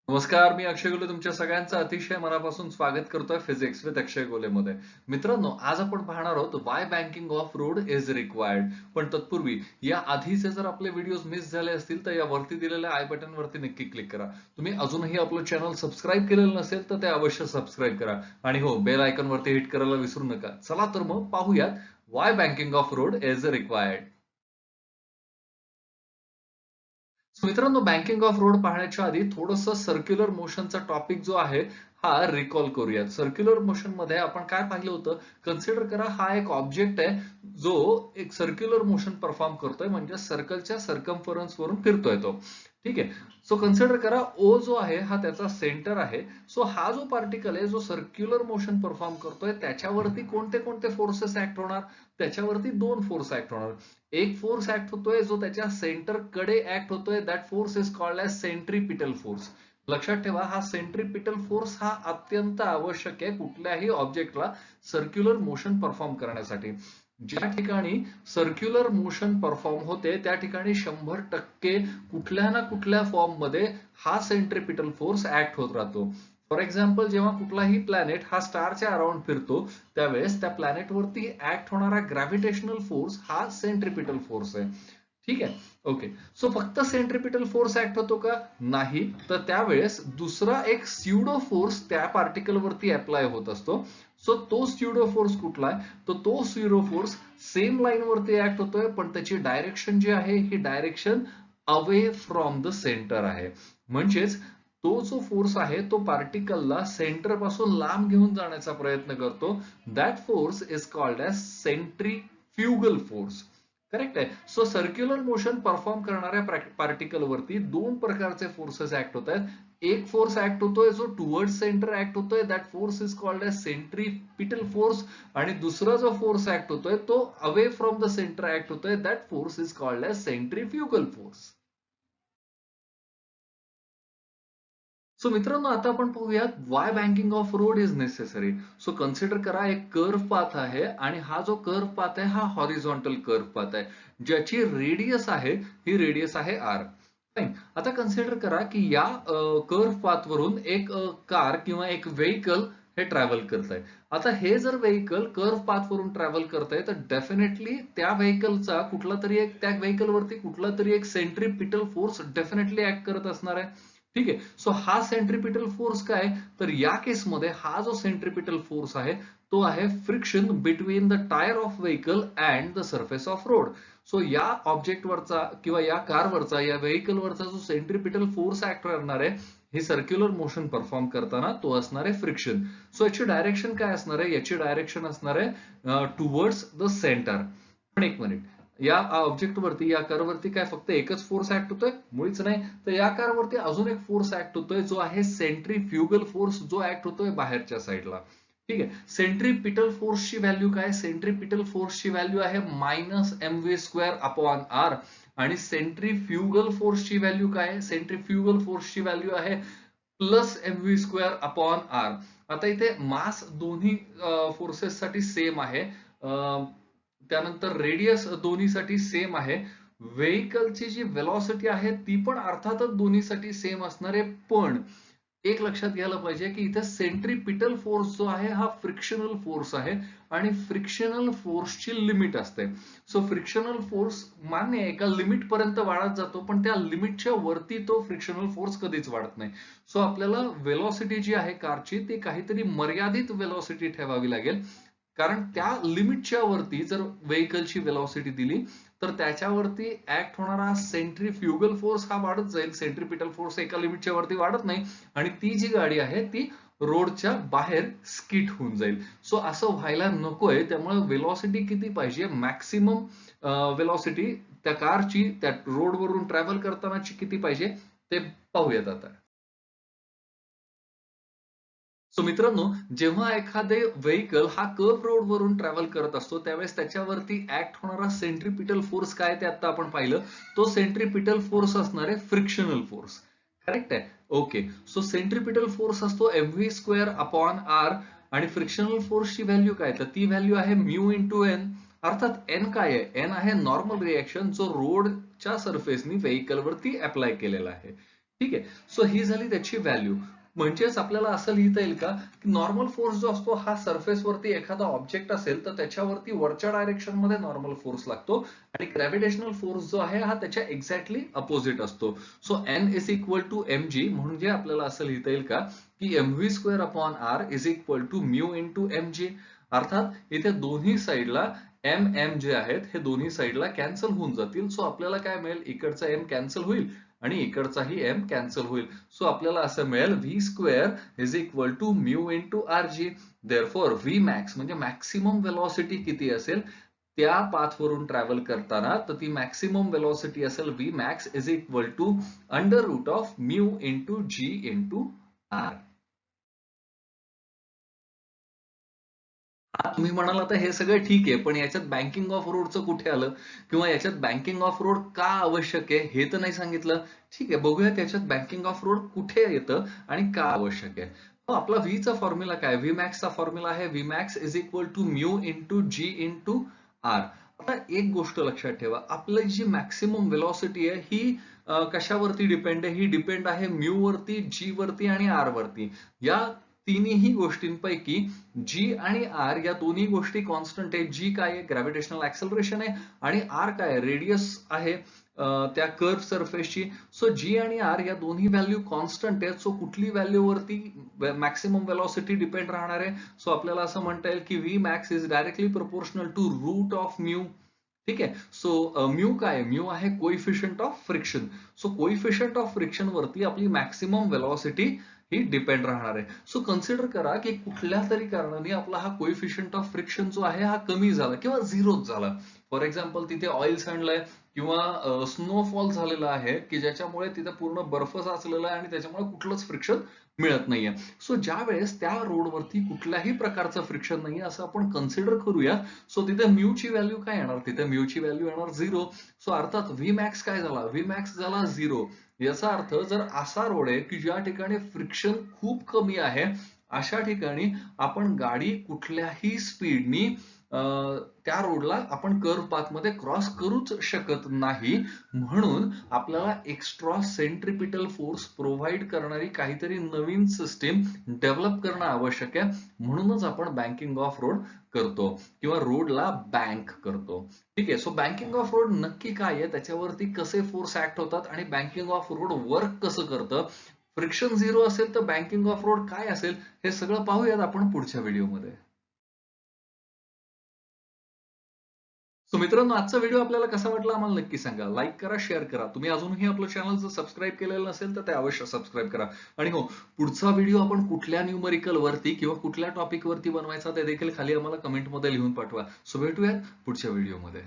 नमस्कार, मी अक्षय गोले तुमच्या सगळ्यांचं अतिशय मनापासून स्वागत करतोय फिजिक्स विथ अक्षय गोलेमध्ये. मित्रांनो, आज आपण पाहणार आहोत Y banking of road is required. पण तत्पूर्वी या आधीचे जर आपले व्हिडिओज मिस झाले असतील तर या वरती दिलेल्या आय बटन वरती नक्की क्लिक करा. तुम्ही अजूनही आपलं चॅनल सबस्क्राईब केलेलं नसेल तर ते अवश्य सबस्क्राईब करा आणि हो, बेल आयकॉन वरती हिट करायला विसरू नका. चला तर मग पाहूयात why banking of road is required. मित्रांनो, बँकिंग ऑफ रोड पाहण्याच्या आधी थोडंसं सर्क्युलर मोशनचा टॉपिक जो आहे हा रिकॉल करूयात. सर्क्युलर मोशन मध्ये आपण काय पाहिलं होतं? कन्सिडर करा, हा एक ऑब्जेक्ट आहे जो एक सर्क्युलर मोशन परफॉर्म करतोय, म्हणजे सर्कलच्या सर्कम्फरन्स वरून फिरतोय तो. ठीक आहे. सो कन्सिडर करा, ओ जो आहे हा त्याचा सेंटर आहे. सो हा जो पार्टिकल आहे जो सर्क्युलर मोशन परफॉर्म करतोय त्याच्यावरती कोणते कोणते फोर्सेस ऍक्ट होणार? त्याच्यावरती दोन फोर्स ऍक्ट होणार. एक फोर्स ऍक्ट होतोय जो त्याच्या सेंटर कडे ऍक्ट होतोय, that force is called as centripetal force. लक्षात ठेवा, हा सेंट्रीपिटल फोर्स हा अत्यंत आवश्यक आहे कुठल्याही ऑब्जेक्टला सर्क्युलर मोशन परफॉर्म करण्यासाठी. ज्या ठिकाणी सर्क्युलर मोशन परफॉर्म होते त्या ठिकाणी 100% कुठल्या ना कुठल्या फॉर्म मध्ये हा सेंट्रीपिटल फोर्स ऍक्ट होत राहतो. फॉर एक्झाम्पल, जेव्हा कुठलाही प्लॅनेट हा स्टारच्या अराउंड फिरतो त्यावेळेस त्या प्लॅनेटवरती ऍक्ट होणारा ग्रॅव्हिटेशनल फोर्स हा सेंट्रीपिटल फोर्स आहे. ठीक आहे. ओके. सो फक्त सेंट्रीपिटल फोर्स ऍक्ट होतो का? नाही. तर त्यावेळेस दुसरा एक स्युडो फोर्स त्या पार्टिकल वरती अप्लाय होत असतो. सो तो स्युडो फोर्स कुठला आहे? तर तो स्युडो फोर्स सेम लाईन वरती ऍक्ट होतोय, पण त्याची डायरेक्शन जी आहे ही direction away from the center आहे. म्हणजेच तो जो फोर्स आहे तो पार्टिकलला सेंटर पासून लांब घेऊन जाण्याचा प्रयत्न करतो. That force is called as centrifugal force. Correct आहे. सो सर्क्युलर मोशन परफॉर्म करणाऱ्या पार्टिकल वरती दोन प्रकारचे फोर्सेस ऍक्ट होत आहेत. एक फोर्स ऍक्ट होतोय जो टुवर्ड सेंटर ऍक्ट होतोय, that force is called as centripetal force. आणि दुसरा जो फोर्स ऍक्ट होतोय तो away from the center act होतोय, that force is called as centrifugal force. So मित्रांनो, आता आपण पाहूयात why banking of road is necessary. So consider करा, एक कर्व पाथ आहे आणि हा जो कर्व पाथ आहे हा हॉरिझॉन्टल कर्व पाथ आहे, ज्याची रेडियस आहे ही रेडियस आहे आर. आता कन्सिडर करा की या कर्व पाथ वरून एक कार किंवा एक व्हेकल हे ट्रॅव्हल करत आहे. आता हे जर व्हेकल कर्व पाथ वरून ट्रॅव्हल करत आहे तर डेफिनेटली त्या व्हेकलचा कुठला तरी एक त्या व्हेकल वरती कुठला तरी एक सेंट्रीपिटल फोर्स डेफिनेटली ऍक्ट करत असणार आहे. ठीक आहे. सो हा सेंट्रीपिटल फोर्स काय? तर या केसमध्ये हा जो सेंट्रीपिटल फोर्स आहे तो आहे friction between the tyre of vehicle and the surface of road. So या ऑब्जेक्टवरचा किंवा या कारवरचा या व्हेकलवरचा जो सेंट्रीपिटल फोर्स ऍक्ट करणार आहे हे सर्क्युलर मोशन परफॉर्म करताना तो असणार आहे फ्रिक्शन. सो याची डायरेक्शन काय असणार आहे? याची डायरेक्शन असणार आहे टुवर्ड्स द सेंटर. पण एक मिनिट, या ऑब्जेक्ट वरती या कार वरती काय फक्त एकच फोर्स ऍक्ट होतोय? मुळीच नाही. तर या कार वरती अजून एक फोर्स ऍक्ट होतोय जो आहे सेंट्रीफ्युगल फोर्स, जो ऍक्ट होतोय बाहेरच्या साईडला. ठीक आहे. सेंट्रीपिटल फोर्सची व्हॅल्यू काय? सेंट्रीपिटल फोर्सची व्हॅल्यू आहे -mv² अपॉन आर. आणि सेंट्रीफ्युगल फोर्सची व्हॅल्यू काय? सेंट्रीफ्युगल फोर्सची व्हॅल्यू आहे +mv² अपॉन आर. आता इथे मास दोन्ही फोर्सेस साठी सेम आहे. त्यानंतर रेडियस दोन्हीसाठी सेम आहे. व्हेकलची जी वेलॉसिटी आहे ती पण अर्थातच दोन्हीसाठी सेम असणार आहे. पण एक लक्षात घ्यायला पाहिजे की इथे सेंट्रीपिटल फोर्स जो आहे हा फ्रिक्शनल फोर्स आहे आणि फ्रिक्शनल फोर्सची लिमिट असते. सो फ्रिक्शनल फोर्स मान्य आहे एका लिमिट पर्यंत वाढत जातो, पण त्या लिमिटच्या वरती तो फ्रिक्शनल फोर्स कधीच वाढत नाही. सो आपल्याला वेलॉसिटी जी आहे कारची ती काहीतरी मर्यादित वेलॉसिटी ठेवावी लागेल, कारण त्या लिमिटच्या वरती जर व्हेकलची वेलॉसिटी दिली तर त्याच्यावरती ऍक्ट होणारा सेंट्रीफ्युगल फोर्स हा वाढत जाईल. सेंट्रीपिटल फोर्स एका लिमिटच्या वरती वाढत नाही आणि ती जी गाडी आहे ती रोडच्या बाहेर स्किट होऊन जाईल. सो असं व्हायला नकोय. त्यामुळे वेलॉसिटी किती पाहिजे? मॅक्सिमम वेलॉसिटी त्या कारची त्या रोडवरून ट्रॅव्हल करतानाची किती पाहिजे ते पाहूयात आता. सो मित्रांनो, जेव्हा एखादे व्हेकल हा कर्व रोड वरून ट्रॅव्हल करत असतो त्यावेळेस त्याच्यावरती ऍक्ट होणारा सेंट्रीपिटल फोर्स काय ते आता आपण पाहिलं. तो सेंट्रीपिटल फोर्स असणार आहे फ्रिक्शनल फोर्स. करेक्ट आहे. ओके. सो सेंट्रीपिटल फोर्स असतो mv²अपॉन आर. आणि फ्रिक्शनल फोर्सची व्हॅल्यू काय? तर ती व्हॅल्यू आहे μ×n. अर्थात एन काय आहे? एन आहे नॉर्मल रिएक्शन जो रोडच्या सरफेसनी व्हेकल वरती अप्लाय केलेला आहे. ठीक आहे. सो ही झाली त्याची व्हॅल्यू. म्हणजेच आपल्याला असं लिहिता येईल का, की नॉर्मल फोर्स जो असतो हा सरफेसवरती एखादा ऑब्जेक्ट असेल तर त्याच्यावरती वरच्या डायरेक्शन मध्ये नॉर्मल फोर्स लागतो आणि ग्रॅव्हिटेशनल फोर्स जो आहे हा त्याच्या एक्झॅक्टली अपोजिट असतो. So N is equal to M G, म्हणजे आपल्याला असं लिहिता येईल का, की M V square upon R is equal to mu into M G. अर्थात इथे दोन्ही साईडला एम एम जे आहेत हे दोन्ही साईडला कॅन्सल होऊन जातील. सो आपल्याला काय मिळेल, इकडचा एम कॅन्सल होईल आणि इकडचाही एम कॅन्सल होईल. सो आपल्याला असं मिळेल V square is equal to mu into R G. Therefore V max म्हणजे मॅक्सिमम वेलॉसिटी किती असेल त्या पाथवरून ट्रॅव्हल करताना, तर ती मॅक्सिमम वेलॉसिटी असेल V max is equal to under root of mu into G into R. तुम्ही म्हणाल आता हे सगळं ठीक आहे, पण याच्यात बँकिंग ऑफ रोडचं कुठे आलं, किंवा याच्यात बँकिंग ऑफ रोड का आवश्यक आहे हे तर नाही सांगितलं. ठीक आहे, बघूया त्याच्यात बँकिंग ऑफ रोड कुठे येतं आणि का आवश्यक आहे. आपला व्ही चा फॉर्म्युला काय, व्ही मॅक्सचा फॉर्म्युला आहे V max is equal to mu into G into R. आता एक गोष्ट लक्षात ठेवा, आपली जी मॅक्सिमम वेलॉसिटी आहे ही कशावरती डिपेंड आहे, ही डिपेंड आहे म्यू वरती, जी वरती आणि आर वरती. या तिन्ही गोष्टींपैकी जी आणि आर या दोन्ही गोष्टी कॉन्स्टंट आहे. जी काय आहे, ग्रॅव्हिटेशनल ऍक्सलरेशन आहे, आणि आर काय आहे, रेडियस आहे त्या कर्व सरफेसची. सो जी आणि आर या दोन्ही व्हॅल्यू कॉन्स्टंट आहेत. सो कुठली व्हॅल्यू वरती मॅक्सिमम वेलॉसिटी डिपेंड राहणार आहे. सो आपल्याला असं म्हणता येईल की V max is directly proportional to root of mu. ठीक आहे. सो म्यू काय, म्यू आहे coefficient of friction. So coefficient of friction वरती आपली मॅक्सिमम वेलॉसिटी ही डिपेंड राहणार आहे. सो कन्सिडर करा की कुठल्या तरी कारणाने आपला हा कोइफिशियंट ऑफ फ्रिक्शन जो आहे हा कमी झाला किंवा झिरोच झाला. फॉर एक्झाम्पल तिथे ऑइल सांडलंय किंवा स्नोफॉल झालेला आहे की ज्याच्यामुळे तिथे पूर्ण बर्फ साचलेला आहे आणि त्याच्यामुळे कुठलंच फ्रिक्शन मिळत नाहीये. सो ज्या वेळेस त्या रोडवरती कुठल्याही प्रकारचं फ्रिक्शन नाहीये असं आपण कन्सिडर करूया. सो तिथे म्यूची व्हॅल्यू काय येणार, तिथे म्यूची व्हॅल्यू येणार झिरो. सो अर्थात व्ही मॅक्स काय झाला, व्ही मॅक्स झाला झिरो. याचा अर्थ जर असा रोड आहे की ज्या ठिकाणी फ्रिक्शन खूप कमी आहे, अशा ठिकाणी आपण गाडी कुठल्याही स्पीडनी त्या रोडला आपण कर्व पाथ मध्ये क्रॉस करूच शकत नाही. म्हणून आपल्याला एक्स्ट्रा सेंट्रिपिटल फोर्स प्रोव्हाइड करणारी काहीतरी नवीन सिस्टीम डेव्हलप करणं आवश्यक आहे. म्हणूनच आपण बँकिंग ऑफ रोड करतो किंवा रोडला बँक करतो. ठीक आहे. सो बँकिंग ऑफ रोड नक्की काय आहे, त्याच्यावरती कसे फोर्स ऍक्ट होतात आणि बँकिंग ऑफ रोड वर्क कसं करतं, फ्रिक्शन झिरो असेल तर बँकिंग ऑफ रोड काय असेल, हे सगळं पाहूयात आपण पुढच्या व्हिडिओमध्ये. सो मित्रांनो, आजचा व्हिडिओ आपल्याला कसा वाटला आम्हाला नक्की सांगा. लाईक करा, शेअर करा. तुम्ही अजूनही आपलं चॅनल जर सबस्क्राईब केलेलं नसेल तर ते अवश्य सबस्क्राईब करा. आणि हो, पुढचा व्हिडिओ आपण कुठल्या न्यूमरिकल वरती किंवा कुठल्या टॉपिक वरती बनवायचा ते देखील खाली आम्हाला कमेंटमध्ये लिहून पाठवा. सो भेटूयात पुढच्या व्हिडिओमध्ये.